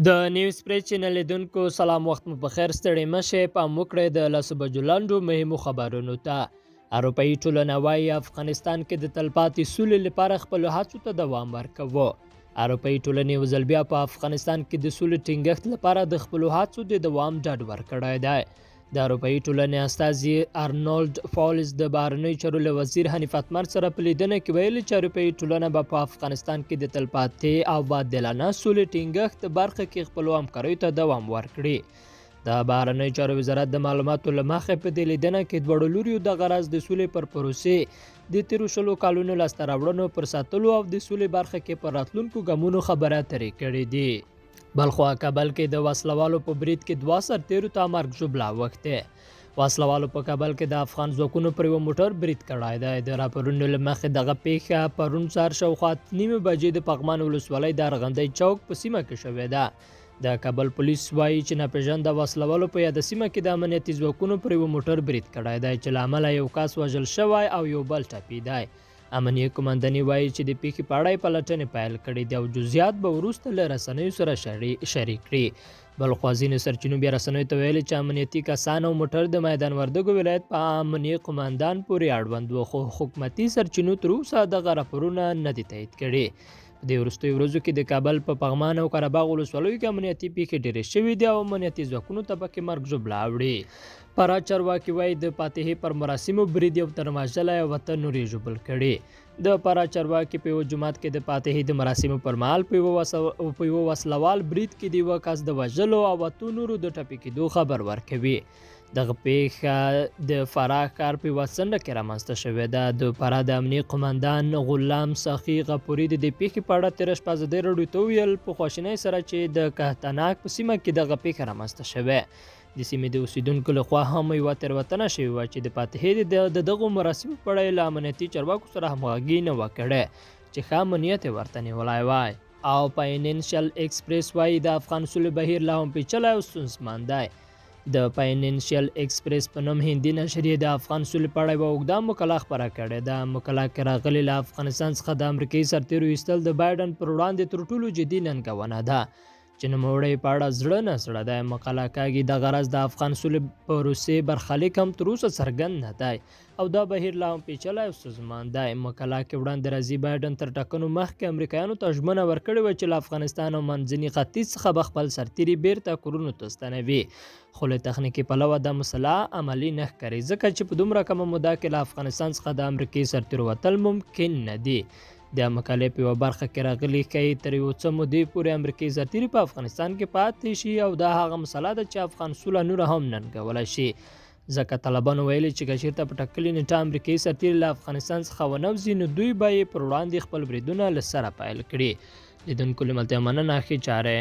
د نیوز پریس چینل لیدونکو سلام، وخت مو بخیر. ستړي مشه پام وکړئ د لسو بجو لاندو مهمو خبرونو ته. اروپایي ټولنه وایي افغانستان کې د تلپاتې سولې لپاره خپلو هڅو ته دوام ورکوو. اروپایي ټولنې یو ځل بیا په افغانستان کې د سولې ټینګښت لپاره د خپلو هڅو د دوام ډاډ ورکړی دی. د اروپایي ټولنې استازي ارنولډ فالز د بهرنیو چارو له وزیر حنیف اتمر سره په لیدنه کې ویلي چې اروپایي ټولنه به په افغانستان کې د تلپاتې او عادلانه سولې ټینګښت برخه کې خپلو همکاریو ته دوام ورکړي. د بهرنیو چارو وزارت د معلوماتو له مخې په دې لیدنه کې دواړو لوریو د غرض د سولې پر پروسې د تیرو شلو کلونو لاسته راوړنو پر ساتلو او د سولې برخه کې پر راتلونکو ګامونو خبرې اترې کړې دي. بلخوا کابل کې د وسلوالو په برید کې 2 سرتیرو ته مرګ ژوبله اوښتې. وسلوالو په کابل کې د افغان ځواکونو پر یوه موټر برید کړی دی. د راپورونو له مخې دغه پیښه پرون سهار شاوخوا 9 بجې د پغمان ولسوالۍ د ارغندۍ چوک په سیمه کې شوې ده. د کابل پولیس وایي چې ناپېژانده وسلوالو په یاده سیمه کې د امنیتي ځواکونو پر یوه موټر برید کړی دی چې له امله یو کس وژل شوی او یو بل ټپي دی. امنیه قومنداني وایي چې د پیښې په اړه پلټنې پیل کړي دي او جزئیات به وروسته له رسنیو سره شریک کړي. بلخوا ځینو سرچینو بیا رسنیو ته ویلي چې امنیتي کسان او موټر د میدان وردګو ولایت په امنیه قومندان پورې اړوند و، خو حکومتي سرچینو تر اوسه دغه راپورونه نه دي تایید کړي. په دې وروستیو ورځو کې د کابل په پغمان او قرهباغ ولسوالیو کې امنیتي پیښې ډېرې شوې دي او امنیتي ځواکونو ته پکې مرګ ژوبله اوړي. فرا چارواکي وایي د فاتحې پر مراسمو برید یو ترماژله وطن نورې ژوبل کړي. د فرا چارواکي په یوه جومات کې د فاتحې د مراسمو پر مهال په یوه وسلوال برید کې د یوه کس د وژلو او 8 نورو د ټپي کېدو خبر ورکوي. دغه پیښه د فرا ښار په یوه څنډه کې رامنځته شوې ده. د فرا د امنیې قومندان غلام سخي غفوري د دې پیښې په اړه تېره شپه ازادۍ راډیو ته وویل په خواشینۍ سره چې د کهتناک په سیمه کې دغه پیښه رامنځته شوې. د سیمې د اوسیدونکو لخوا هم یوه تېروتنه شوې وه چې د فاتحې د دغو مراسمو په اړه له امنیتي چارواکو سره همغږي نه وه کړې چې ښه امنیت یې ورته نیولی وای. او فاینانشل ایکسپریس وایي د افغان سولې بهیر لا هم پیچلی او ستونزمن دی. د فاینانشل ایکسپریس په نوم هندي نشریې د افغان سولې په اړه یوه اوږده مقاله خپره کړې ده. مقاله کې راغلي له افغانستان څخه د امریکایي سرتیرو ایستل د بایډن پر وړاندې تر ټولو جدي ننګونه ده چې نوموړی په اړه زړه نه زړه دی. مقاله کاږي د غرض د افغان سولې پروسې برخلیک هم تر اوسه څرګند نه دی او دا بهیر لا هم پیچلی او ستونزمن دی. مقاله کې وړاندې راځي بایډن تر ټاکنو مخکې امریکایانو ته ژمنه ورکړې وه چې له افغانستان او منځني ختیځ څخه به خپل سرتیري بیرته کورونو ته ستنوي، خو له تخنیکي پلوه دا مسله عملي نه ښکاري ځکه چې په دومره کمه موده کې له افغانستان څخه د امریکایي سرتیرو وتل ممکن نه دي. د مقالې په یوه برخه کې راغلي ښایي تر یو څه مودې پورې امریکایي سرتیري په افغانستان کې پاتې شي او دا هغه مسله ده چې افغان سوله نوره هم ننګولی شي، ځکه طالبانو ویلي چې که چېرته په ټاکلې نیټه امریکایي سرتیري له افغانستان څخه ونه وځي نو دوی به یې پر وړاندې خپل بریدونه له سره پیل کړي. لیدونکو له ملتیا مننه، ښې چارې.